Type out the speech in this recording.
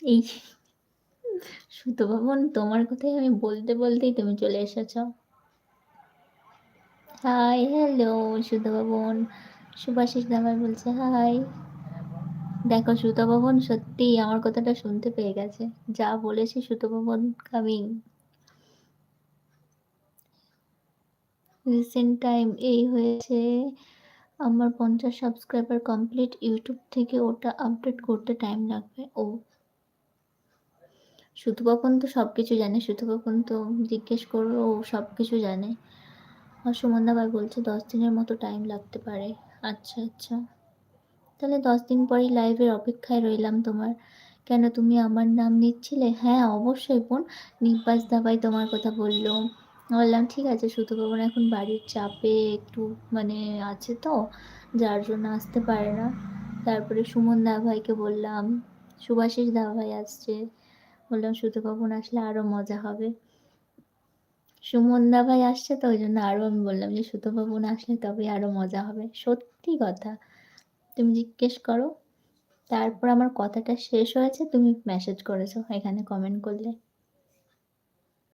এই সুতোভবন তোমার কথাই আমি বলতে, বলতেই তুমি চলে এসেছ। হাই, হ্যালো সুতোভবন। শুভাশিস দামাই বলছে হাই। দেখো সুতোভবন সত্যিই আমার কথাটা শুনতে পেয়ে গেছে। যা বলেছি সুতোভবন কামিং। রিসেন্ট টাইম এই হয়েছে আমার ৫০ সাবস্ক্রাইবার কমপ্লিট। ইউটিউব থেকে ওটা আপডেট করতে টাইম লাগবে। ও সুতোভবন তো সবকিছু জানে। সুতোভবন তো জিজ্ঞেস করো ও সবকিছু জানে। আর সুমনদা ভাই বলছে ১০ দিনের মতো টাইম লাগতে পারে। আচ্ছা, আচ্ছা। তাহলে ১০ দিন পরেই লাইভের অপেক্ষায় রইলাম তোমার। কেন তুমি আমার নাম নিচ্ছিলে? হ্যাঁ, অবশ্যই বোন। নিব্বাস দাভাই তোমার কথা বলল। বললাম ঠিক আছে সুতোভবন এখন বাড়ির চাপে একটু মানে আছে তো, যার জন্য আসতে পারে না। তারপরে সুমন দাভাইকে বললাম, শুভাশিস দাভাই আসছে। বললাম সুতোভবন আসলে আরো মজা হবে। সুমন দাভাই আসছে তো ওইজন্য আরো আমি বললাম যে সুতোভবন আসলে তবে আরো মজা হবে। সত্যি কথা। তুমি জিজ্ঞেস করো। তারপর আমার কথাটা শেষ হয়েছে তুমি মেসেজ করেছো এখানে কমেন্ট করলে।